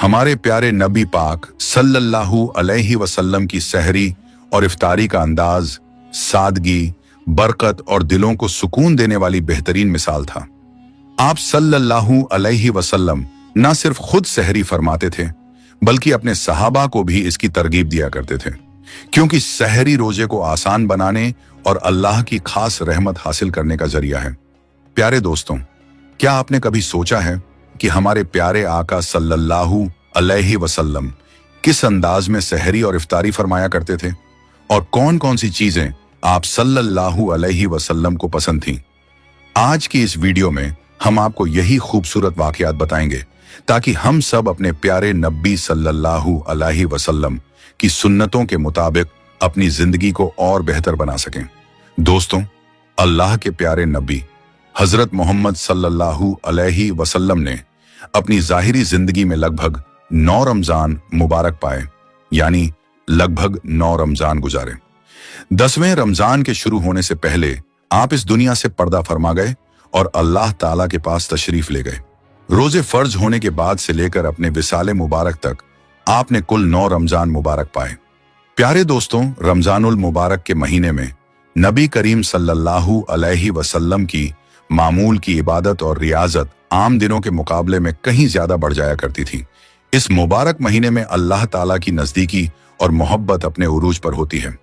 हमारे प्यारे नबी पाक सल्लल्लाहु अलैहि वसल्लम की सहरी और इफ्तारी का अंदाज, सादगी, बरकत और दिलों को सुकून देने वाली बेहतरीन मिसाल था। आप सल्लल्लाहु अलैहि वसल्लम न सिर्फ खुद सहरी फरमाते थे, बल्कि अपने सहाबा को भी इसकी तरगीब दिया करते थे, क्योंकि सहरी रोजे को आसान बनाने और अल्लाह की खास रहमत हासिल करने का जरिया है। प्यारे दोस्तों, क्या आपने कभी सोचा है कि हमारे प्यारे आका सल्लल्लाहु अलैहि वसल्लम किस अंदाज में सहरी और इफ्तारी फरमाया करते थे, और कौन कौन सी चीजें आप सल्लल्लाहु अलैहि वसल्लम को पसंद थीं? आज की इस वीडियो में हम आपको यही खूबसूरत वाकयात बताएंगे, ताकि हम सब अपने प्यारे नबी सल्लल्लाहु अलैहि वसल्लम की सुन्नतों के मुताबिक अपनी जिंदगी को और बेहतर बना सकें। दोस्तों, अल्लाह के प्यारे नबी हजरत मोहम्मद सल्लल्लाहु अलैहि वसल्लम ने अपनी जाहिरी जिंदगी में लगभग 9 रमजान मुबारक पाए, यानी लगभग 9 रमजान गुजारे। 10वें रमजान के शुरू होने से पहले आप इस दुनिया से पर्दा फरमा गए और अल्लाह ताला के पास तशरीफ ले गए। रोजे फर्ज होने के बाद से लेकर अपने विसाले मुबारक तक आपने कुल 9 रमजान मुबारक पाए। प्यारे दोस्तों, रमजानुल मुबारक के महीने में नबी करीम सल्लल्लाहु अलैहि वसल्लम की मामूल की इबादत और रियाजत आम दिनों के मुकाबले में कहीं ज्यादा बढ़ जाया करती थी। इस मुबारक महीने में अल्लाह ताला की नजदीकी और मोहब्बत अपने उरूज पर होती है।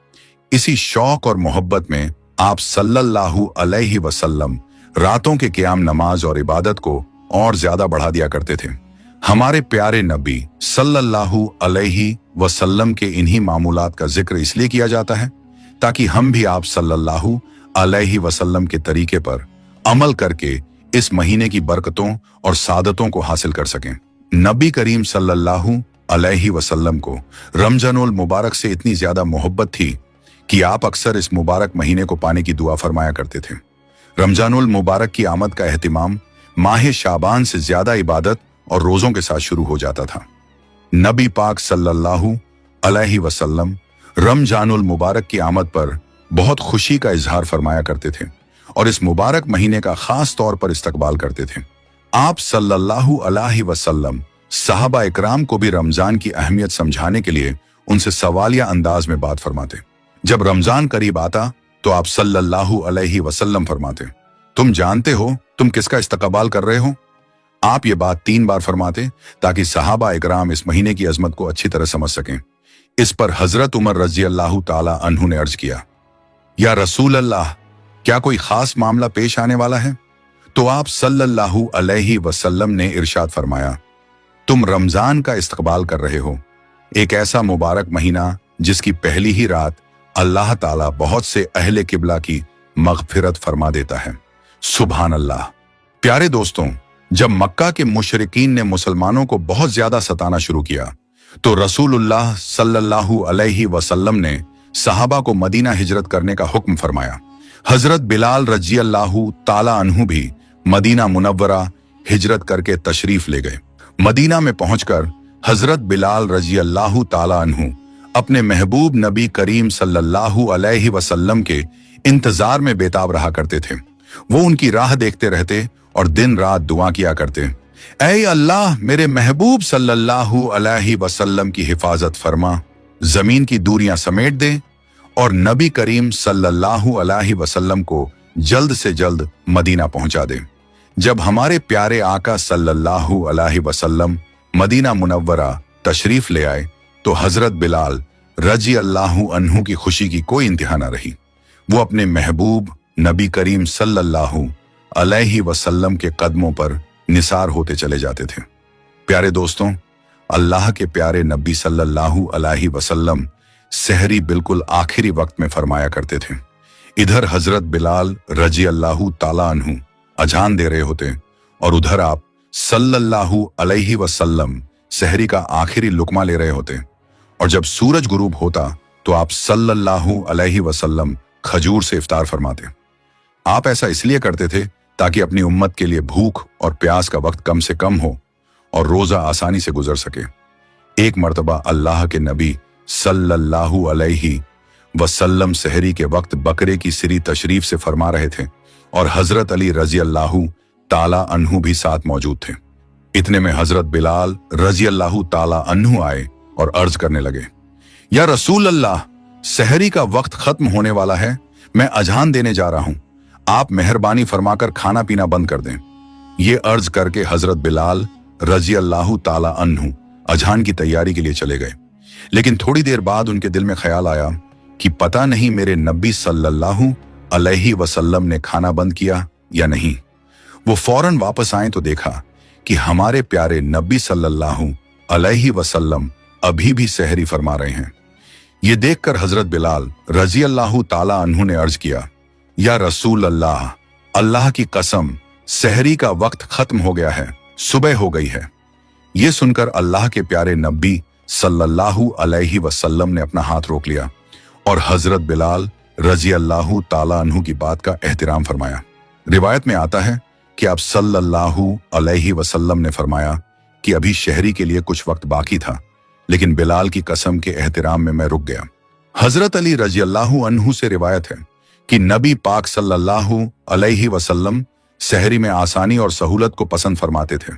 इसी शौक और मोहब्बत में आप सल्लल्लाहु अलैहि वसल्लम रातों के क़याम नमाज और इबादत को और ज्यादा बढ़ा दिया करते थे। हमारे प्यारे नबी सल्लल्लाहु अलैहि वसल्लम के इन्हीं मामूलात का जिक्र इसलिए किया जाता है ताकि हम भी आप सल्लल्लाहु अलैहि वसल्लम के तरीके पर अमल करके इस महीने की बरकतों और सादतों को हासिल कर सकें। नबी करीम सल्लल्लाहु अलैहि वसल्लम को रमजानुल मुबारक से इतनी ज्यादा मोहब्बत थी कि आप अक्सर इस मुबारक महीने को पाने की दुआ फरमाया करते थे। रमजानुल मुबारक की आमद का एहतिमाम माह शाबान से ज्यादा इबादत और रोजों के साथ शुरू हो जाता था। नबी पाक सल्लल्लाहु अलैहि वसल्लम रमजानुल मुबारक की आमद पर बहुत खुशी का इजहार फरमाया करते थे और इस मुबारक महीने का खास तौर पर इस्तकबाल करते थे। आप सल्लल्लाहु अलैहि वसल्लम सहाबा इकराम को भी रमजान की अहमियत समझाने के लिए उनसे सवालिया अंदाज में बात फरमाते। जब रमजान करीब आता तो आप सल्लल्लाहु अलैहि वसल्लम फरमाते, तुम जानते हो तुम किसका इस्तकबाल कर रहे हो? आप ये बात 3 बार फरमाते ताकि सहाबा इकराम इस महीने की अजमत को अच्छी तरह समझ सकें। इस पर हजरत उमर रजी अल्लाह ताला अन्हु ने अर्ज किया, या रसूल अल्लाह, क्या कोई खास मामला पेश आने वाला है? तो आप सल्लल्लाहु अलैहि वसल्लम ने इरशाद फरमाया, तुम रमजान का इस्तकबाल कर रहे हो, एक ऐसा मुबारक महीना जिसकी पहली ही रात अल्लाह ताला बहुत से अहले किबला की मगफिरत फरमा देता है। सुभान अल्लाह। प्यारे दोस्तों, जब मक्का के मुशरिकीन ने मुसलमानों को बहुत ज्यादा सताना शुरू किया तो रसूलुल्लाह सल्लल्लाहु अलैहि वसल्लम ने सहाबा को मदीना हिजरत करने का हुक्म फरमाया। हजरत बिलाल रजी अल्लाहु ताला अन्हु भी मदीना मुनव्वरा हिजरत करके तशरीफ ले गए। मदीना में पहुंचकर हजरत बिलाल रजी अल्लाहु ताला अन्हु अपने महबूब नबी करीम सल्लल्लाहु अलैहि वसल्लम के इंतजार में बेताब रहा करते थे। वो उनकी राह देखते रहते और दिन रात दुआ किया करते, ऐ अल्लाह, मेरे महबूब सल्लल्लाहु अलैहि वसल्लम की हिफाजत फरमा, जमीन की दूरियां समेट दे और नबी करीम सल्लल्लाहु अलैहि वसल्लम को जल्द से जल्द मदीना पहुंचा दे। जब हमारे प्यारे आका सल्लल्लाहु अलैहि वसल्लम मदीना मुनव्वरा तशरीफ ले आए तो हजरत बिलाल रजी अल्लाहु अन्हु की खुशी की कोई इंतहा न रही। वो अपने महबूब नबी करीम सल्लल्लाहु अलैहि वसल्लम के कदमों पर निसार होते चले जाते थे। प्यारे दोस्तों, अल्लाह के प्यारे नबी सल्लल्लाहु अलैहि वसल्लम सहरी बिल्कुल आखिरी वक्त में फरमाया करते थे। इधर हजरत बिलाल रजी अल्लाहु ताला अन्हु अजान दे रहे होते और उधर आप सल्लल्लाहु अलैहि वसल्लम सहरी का आखिरी लुकमा ले रहे होते, और जब सूरज गुरूब होता तो आप सल्लल्लाहु अलैहि वसल्लम खजूर से इफ्तार फरमाते। आप ऐसा इसलिए करते थे ताकि अपनी उम्मत के लिए भूख और प्यास का वक्त कम से कम हो और रोजा आसानी से गुजर सके। एक मर्तबा अल्लाह के नबी सल्लल्लाहु अलैहि वसल्लम सहरी के वक्त बकरे की सिरी तशरीफ से फरमा रहे थे और हजरत अली रजी अल्लाहु ताला अन्हु भी साथ मौजूद थे। इतने में हजरत बिलाल रजी अल्लाह ताला अन्हु आए और अर्ज करने लगे, या रसूल अल्लाह, सहरी का वक्त खत्म होने वाला है, मैं अजान देने जा रहा हूं, आप मेहरबानी फरमाकर खाना पीना बंद कर दें। ये अर्ज करके हजरत बिलाल रजी अल्लाह ताला अन्हु अजान की तैयारी के लिए चले गए। लेकिन थोड़ी देर बाद उनके दिल में ख्याल आया कि पता नहीं मेरे नबी सल्लल्लाहु अलैहि वसल्लम ने खाना बंद किया या नहीं। वो फौरन वापस आए तो देखा कि हमारे प्यारे नबी सल्लल्लाहु अलैहि वसल्लम अभी भी सहरी फरमा रहे हैं। ये देखकर हजरत बिलाल रजी अल्लाह ताला अन्हु ने अर्ज किया, या रसूल अल्लाह, अल्लाह की कसम, सहरी का वक्त खत्म हो गया है, सुबह हो गई है। ये सुनकर अल्लाह के प्यारे नबी सल्लल्लाहु अलैहि वसल्लम ने अपना हाथ रोक लिया और हजरत बिलाल रजी अल्लाह ताला अन्हु की बात का एहतराम फरमाया। रिवायत में आता है कि आप सल्लल्लाहु अलैहि वसल्लम ने फरमाया कि अभी शहरी के लिए कुछ वक्त बाकी था, लेकिन बिलाल की कसम के एहतराम में मैं रुक गया। हजरत अली रजी अल्लाह अन्हु से रिवायत है कि नबी पाक सल्लल्लाहु अलैहि वसल्लम सहरी में आसानी और सहूलत को पसंद फरमाते थे।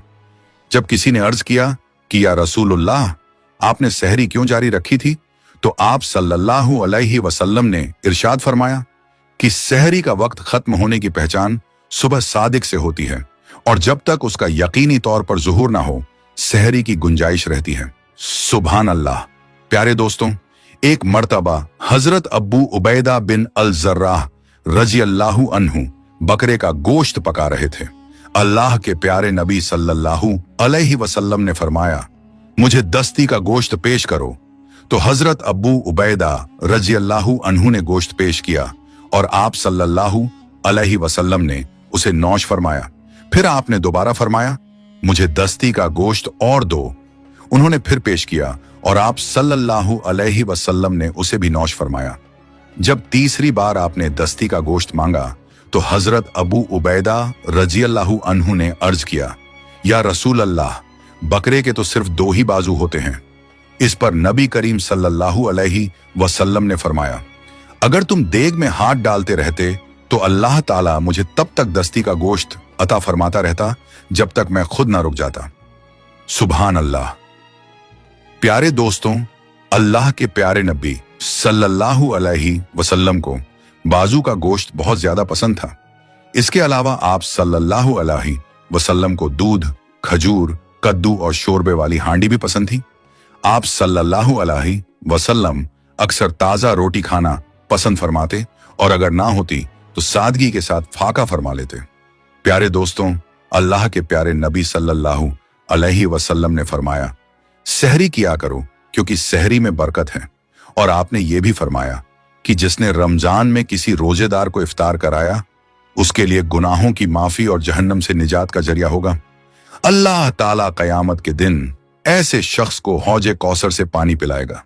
जब किसी ने अर्ज किया कि या रसूलुल्लाह, आपने सहरी क्यों जारी रखी थी, तो आप सल्लल्लाहु अलैहि वसल्लम ने इरशाद फरमाया कि सहरी का वक्त खत्म होने की पहचान सुबह सादिक से होती है और जब तक उसका यकीनी तौर पर ज़ुहूर ना हो, सहरी की गुंजाइश रहती है। सुभान अल्लाह। प्यारे दोस्तों, एक मर्तबा हजरत अब्बू उबैदा बिन अल जर्राह रजी अल्लाहु अन्हु बकरे का गोश्त पका रहे थे। अल्लाह के प्यारे नबी सल्लल्लाहु अलैहि वसल्लम ने फरमाया, मुझे दस्ती का गोश्त पेश करो। तो हजरत अब्बू उबैदा रजी अल्लाहु अन्हु ने गोश्त पेश किया और आप सल्लल्लाहु अलैहि वसल्लम ने उसे नौश फरमाया। फिर आपने दोबारा फरमाया, मुझे दस्ती का गोश्त और दो। उन्होंने फिर पेश किया और आप सल्लल्लाहु अलैहि वसल्लम ने उसे भी नौश फरमाया। जब तीसरी बार आपने दस्ती का गोश्त मांगा तो हजरत अबू उबैदा रजी अल्लाहु अन्हु ने अर्ज किया, या रसूल अल्लाह, बकरे के तो सिर्फ दो ही बाजू होते हैं। इस पर नबी करीम सल्लल्लाहु अलैहि वसल्लम ने फरमाया, अगर तुम देग में हाथ डालते रहते तो अल्लाह ताला मुझे तब तक दस्ती का गोश्त अता फरमाता रहता जब तक मैं खुद ना रुक जाता। सुभान अल्लाह। प्यारे दोस्तों, अल्लाह के प्यारे नबी सल्लल्लाहु अलैहि वसल्लम को बाजू का गोश्त बहुत ज्यादा पसंद था। इसके अलावा आप सल्लल्लाहु अलैहि वसल्लम को दूध, खजूर, कद्दू और शोरबे वाली हांडी भी पसंद थी। आप सल्लल्लाहु अलैहि वसल्लम अक्सर ताजा रोटी खाना पसंद फरमाते और अगर ना होती तो सादगी के साथ फाका फरमा लेते। प्यारे दोस्तों, अल्लाह के प्यारे नबी सल्लल्लाहु अलैहि वसल्लम ने फरमाया, सहरी किया करो क्योंकि सहरी में बरकत है। और आपने ये भी फरमाया कि जिसने रमजान में किसी रोजेदार को इफ्तार कराया उसके लिए गुनाहों की माफी और जहन्नम से निजात का जरिया होगा। अल्लाह ताला कयामत के दिन ऐसे शख्स को हौजे कौसर से पानी पिलाएगा।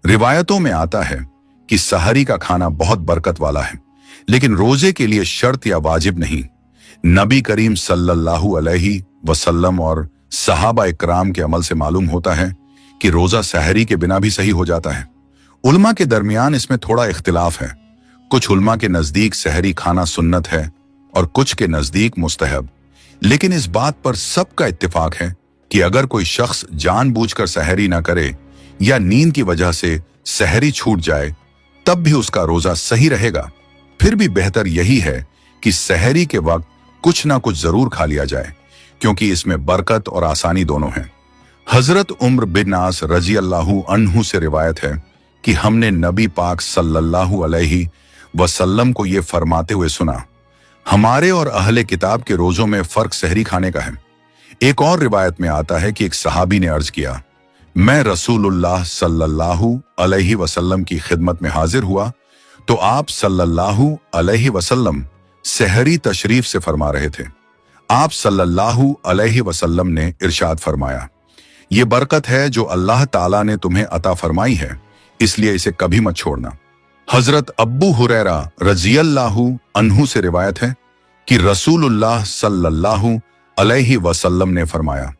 रिवायतों में आता है कि सहरी का खाना बहुत बरकत वाला है, लेकिन रोजे के लिए शर्त या वाजिब नहीं। नबी करीम सल्लल्लाहु अलैहि वसल्लम और सहाबा इकराम के अमल से मालूम होता है कि रोजा सहरी के बिना भी सही हो जाता है। उलमा के दरमियान इसमें थोड़ा इख्तिलाफ है। कुछ उलमा के नजदीक सहरी खाना सुन्नत है और कुछ के नजदीक मुस्तहब। लेकिन इस बात पर सबका इत्तिफाक है कि अगर कोई शख्स जानबूझकर सहरी ना करे या नींद की वजह से सहरी छूट जाए तब भी उसका रोजा सही रहेगा। फिर भी बेहतर यही है कि सहरी के वक्त कुछ ना कुछ जरूर खा लिया जाए, क्योंकि इसमें बरकत और आसानी दोनों है। हजरत उम्र बिन नास रजी अल्लाहु अन्हु से रिवायत है कि हमने नबी पाक सल्लल्लाहु अलैहि वसल्लम को ये फरमाते हुए सुना, हमारे और अहले किताब के रोजों में फर्क सहरी खाने का है। एक और रिवायत में आता है कि एक सहाबी ने अर्ज किया, मैं रसूलुल्लाह सल्लल्लाहु अलैहि वसल्लम की खिदमत में हाजिर हुआ तो आप सल्लल्लाहु अलैहि वसल्लम सहरी तशरीफ से फरमा रहे थे। आप सल्लल्लाहु अलैहि वसल्लम ने इरशाद फरमाया, ये बरकत है जो अल्लाह ताला ने तुम्हें अता फरमाई है, इसलिए इसे कभी मत छोड़ना। हजरत अब्बू हुरैरा रज़ियल्लाहु अन्हु से रिवायत है कि रसूलुल्लाह सल्लल्लाहु अलैहि वसल्लम ने फरमाया,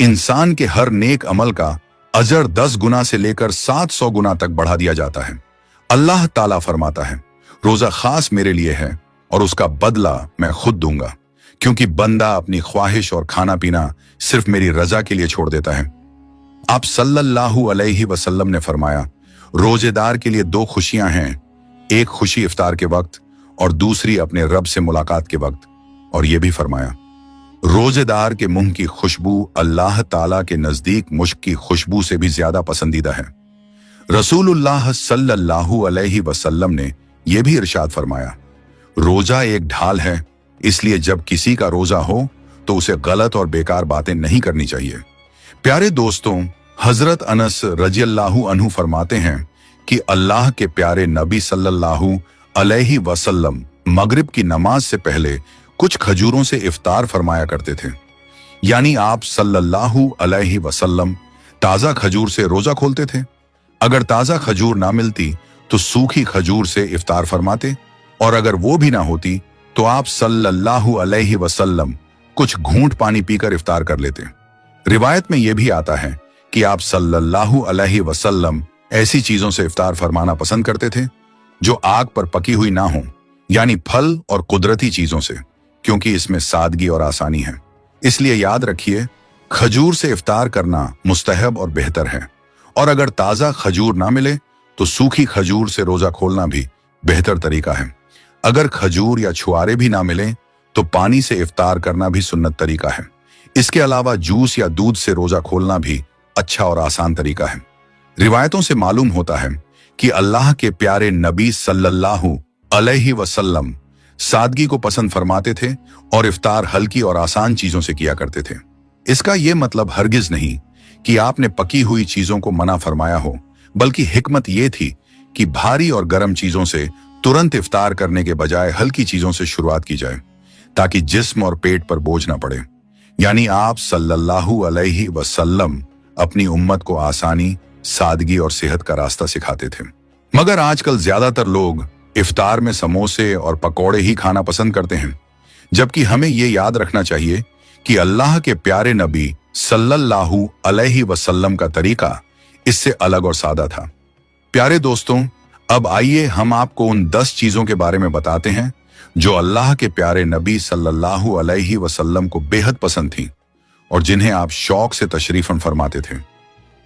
इंसान के हर नेक अमल का अजर 10 गुना से लेकर 700 गुना तक बढ़ा दिया जाता है। अल्लाह ताला फरमाता है, रोजा खास मेरे लिए है और उसका बदला मैं खुद दूंगा, क्योंकि बंदा अपनी ख्वाहिश और खाना पीना सिर्फ मेरी रजा के लिए छोड़ देता है। आप सल्लल्लाहु अलैहि वसल्लम ने फरमाया, रोजेदार के लिए दो खुशियां हैं, एक खुशी इफ्तार के वक्त और दूसरी अपने रब से मुलाकात के वक्त। और यह भी फरमाया, रोजेदार के मुंह की खुशबू अल्लाह ताला के नजदीक मुश्क की खुशबू से भी ज्यादा पसंदीदा है। रसूलुल्लाह सल्लल्लाहु अलैहि वसल्लम ने यह भी इरशाद फरमाया, रोजा एक ढाल है, इसलिए जब किसी का रोजा हो तो उसे गलत और बेकार बातें नहीं करनी चाहिए। प्यारे दोस्तों, हजरत अनस रजियल्लाहु अन्हु फरमाते हैं कि अल्लाह के प्यारे नबी सल्लल्लाहु अलैहि वसल्लम मगरिब की नमाज से पहले कुछ खजूरों से इफ्तार फरमाया करते थे। यानी आप सल्लल्लाहु अलैहि वसल्लम ताजा खजूर से रोजा खोलते थे। अगर ताजा खजूर ना मिलती तो सूखी खजूर से इफ्तार फरमाते, और अगर वो भी ना होती तो आप सल्लल्लाहु अलैहि वसल्लम कुछ घूंट पानी पीकर इफ्तार कर लेते। रिवायत में यह भी आता है कि आप सल्लल्लाहु अलैहि वसल्लम ऐसी चीजों से इफ्तार फरमाना पसंद करते थे जो आग पर पकी हुई ना हो, यानी फल और कुदरती चीजों से, क्योंकि इसमें सादगी और आसानी है। इसलिए याद रखिए, खजूर से इफ्तार करना मुस्तहब और बेहतर है, और अगर ताजा खजूर ना मिले तो सूखी खजूर से रोजा खोलना भी बेहतर तरीका है। अगर खजूर या छुआरे भी ना मिले तो पानी से इफ्तार करना भी सुन्नत तरीका है। इसके अलावा जूस या दूध से रोजा खोलना भी अच्छा और आसान तरीका है। रिवायतों से मालूम होता है कि अल्लाह के प्यारे नबी सल्लल्लाहु अलैहि वसल्लम सादगी को पसंद फरमाते थे और इफ्तार हल्की और आसान चीजों से किया करते थे। इसका यह मतलब हरगिज नहीं कि आपने पकी हुई चीजों को मना फरमाया हो, बल्कि हिकमत यह थी कि भारी और गर्म चीजों से तुरंत इफ्तार करने के बजाय हल्की चीजों से शुरुआत की जाए, ताकि जिस्म और पेट पर बोझ ना पड़े। यानी आप सल्लल्लाहु अलैहि वसल्लम अपनी उम्मत को आसानी, सादगी और सेहत का रास्ता सिखाते थे। मगर आजकल ज्यादातर लोग इफ्तार में समोसे और पकौड़े ही खाना पसंद करते हैं, जबकि हमें यह याद रखना चाहिए कि अल्लाह के प्यारे नबी सल्लल्लाहु अलैहि वसल्लम का तरीका इससे अलग और सादा था। प्यारे दोस्तों, अब आइए हम आपको उन 10 चीजों के बारे में बताते हैं जो अल्लाह के प्यारे नबी सल्लल्लाहु अलैहि वसल्लम को बेहद पसंद थी और जिन्हें आप शौक से तशरीफन फरमाते थे।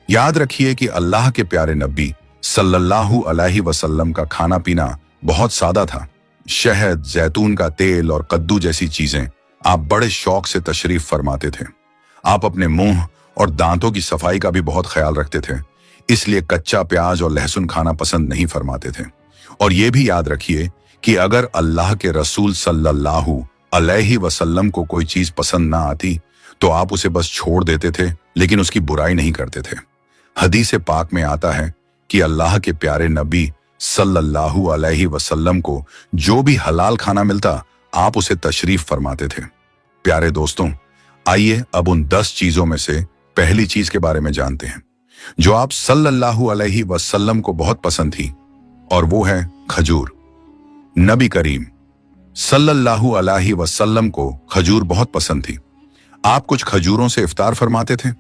याद रखिए कि अल्लाह के प्यारे नबी सल्लल्लाहु अलैहि वसल्लम का खाना पीना बहुत सादा था। शहद, जैतून का तेल और कद्दू जैसी चीजें आप बड़े शौक से तशरीफ फरमाते थे। आप अपने मुंह और दांतों की सफाई का भी बहुत ख्याल रखते थे, इसलिए कच्चा प्याज और लहसुन खाना पसंद नहीं फरमाते थे। और यह भी याद रखिए कि अगर अल्लाह के रसूल सल्लल्लाहु अलैहि वसल्लम को कोई चीज पसंद ना आती तो आप उसे बस छोड़ देते थे, लेकिन उसकी बुराई नहीं करते थे। हदीस पाक में आता है कि अल्लाह के प्यारे नबी सल्लल्लाहु अलैहि वसल्लम को जो भी हलाल खाना मिलता आप उसे तशरीफ फरमाते थे। प्यारे दोस्तों, आइए अब उन 10 चीजों में से पहली चीज के बारे में जानते हैं जो आप सल्लल्लाहु अलैहि वसल्लम को बहुत पसंद थी, और वो है खजूर। नबी करीम सल्लल्लाहु अलैहि वसल्लम को खजूर बहुत पसंद थी। आप कुछ खजूरों से इफ्तार फरमाते थे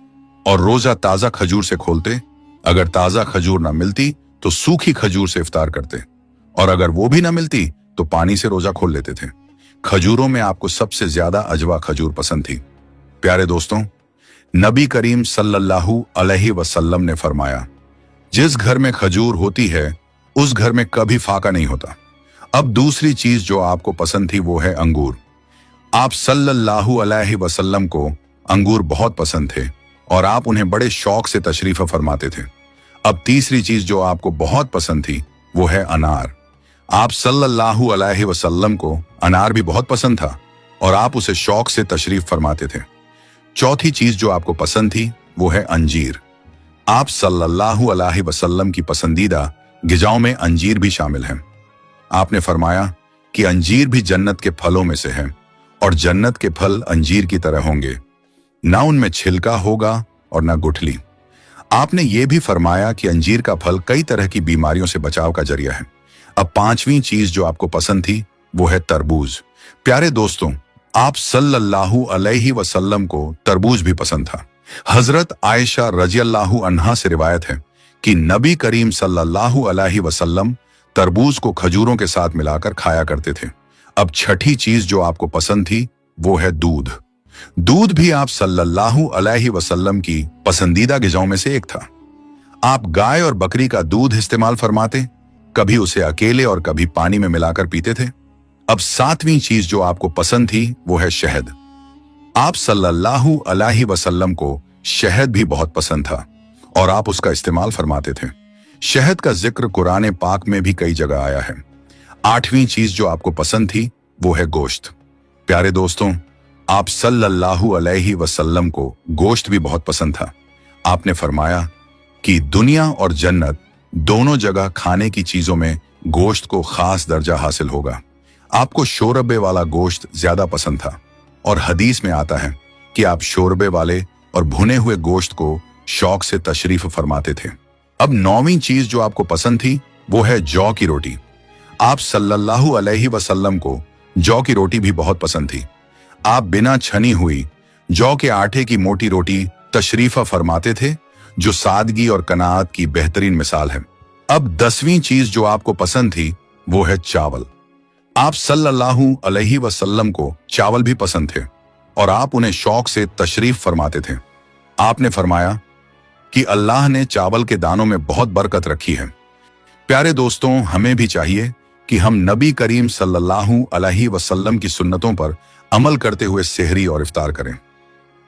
और रोजा ताजा खजूर से खोलते। अगर ताजा खजूर ना मिलती तो सूखी खजूर से इफ्तार करते, और अगर वो भी ना मिलती तो पानी से रोजा खोल लेते थे। खजूरों में आपको सबसे ज्यादा अजवा खजूर पसंद थी। प्यारे दोस्तों, नबी करीम सल्लल्लाहु अलैहि वसल्लम ने फरमाया, जिस घर में खजूर होती है उस घर में कभी फाका नहीं होता। अब दूसरी चीज जो आपको पसंद थी वो है अंगूर। आप सल्लल्लाहु अलैहि वसल्लम को अंगूर बहुत पसंद थे और आप उन्हें बड़े शौक से तशरीफ फरमाते थे। अब तीसरी चीज जो आपको बहुत पसंद थी वो है अनार। आप सल्लल्लाहु अलैहि वसल्लम को अनार भी बहुत पसंद था और आप उसे शौक से तशरीफ फरमाते थे। चौथी चीज जो आपको पसंद थी वो है अंजीर। आप सल्लल्लाहु अलैहि वसल्लम की पसंदीदा गिजाओं में अंजीर भी शामिल है। आपने फरमाया कि अंजीर भी जन्नत के फलों में से है और जन्नत के फल अंजीर की तरह होंगे, ना उनमें छिलका होगा और ना गुठली। आपने ये भी फरमाया कि अंजीर का फल कई तरह की बीमारियों से बचाव का जरिया है। अब पांचवी चीज जो आपको पसंद थी वो है तरबूज। प्यारे दोस्तों, आप सल्लल्लाहु अलैहि वसल्लम को तरबूज भी पसंद था। हजरत आयशा रजियल्लाहु अन्हा से रिवायत है कि नबी करीम सल्लल्लाहु अलैहि वसल्लम तरबूज को खजूरों के साथ मिलाकर खाया करते थे। अब छठी चीज जो आपको पसंद थी वो है दूध। दूध भी आप सल्लल्लाहु अलैहि वसल्लम की पसंदीदा ग़िज़ाओं में से एक था। आप गाय और बकरी का दूध इस्तेमाल फरमाते, कभी उसे अकेले और कभी पानी में मिलाकर पीते थे। अब सातवीं चीज जो आपको पसंद थी वो है शहद। आप सल्लल्लाहु अलैहि वसल्लम को शहद भी बहुत पसंद था और आप उसका इस्तेमाल फरमाते थे। शहद का जिक्र कुरान पाक में भी कई जगह आया है। आठवीं चीज जो आपको पसंद थी वो है गोश्त। प्यारे दोस्तों, आप सल्लल्लाहु अलैहि वसल्लम को गोश्त भी बहुत पसंद था। आपने फरमाया कि दुनिया और जन्नत दोनों जगह खाने की चीजों में गोश्त को खास दर्जा हासिल होगा। आपको शोरबे वाला गोश्त ज्यादा पसंद था और हदीस में आता है कि आप शोरबे वाले और भुने हुए गोश्त को शौक से तशरीफ फरमाते थे। अब नौवीं चीज जो आपको पसंद थी वो है जौ की रोटी। आप सल्लल्लाहु अलैहि वसल्लम को जौ की रोटी भी बहुत पसंद थी। आप बिना छनी हुई जौ के आटे की मोटी रोटी तशरीफा फरमाते थे, जो सादगी और कनात की बेहतरीन मिसाल है। अब 10वीं चीज जो आपको पसंद थी वो है चावल। आप सल्लल्लाहु अलैहि वसल्लम को चावल भी पसंद थे और आप उन्हें शौक से तशरीफ फरमाते थे। आपने फरमाया कि अल्लाह ने चावल के दानों में बहुत बरकत रखी है। प्यारे दोस्तों, हमें भी चाहिए कि हम नबी करीम सल्लल्लाहु अलैहि वसल्लम की सुन्नतों पर अमल करते हुए सेहरी और इफ्तार करें।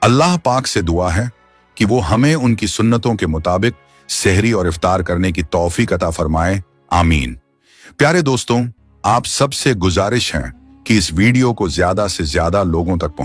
अल्लाह पाक से दुआ है कि वो हमें उनकी सुन्नतों के मुताबिक सेहरी और इफ्तार करने की तौफीक अता फरमाए। आमीन। प्यारे दोस्तों, आप सबसे गुजारिश है कि इस वीडियो को ज्यादा से ज्यादा लोगों तक पहुंचाएं।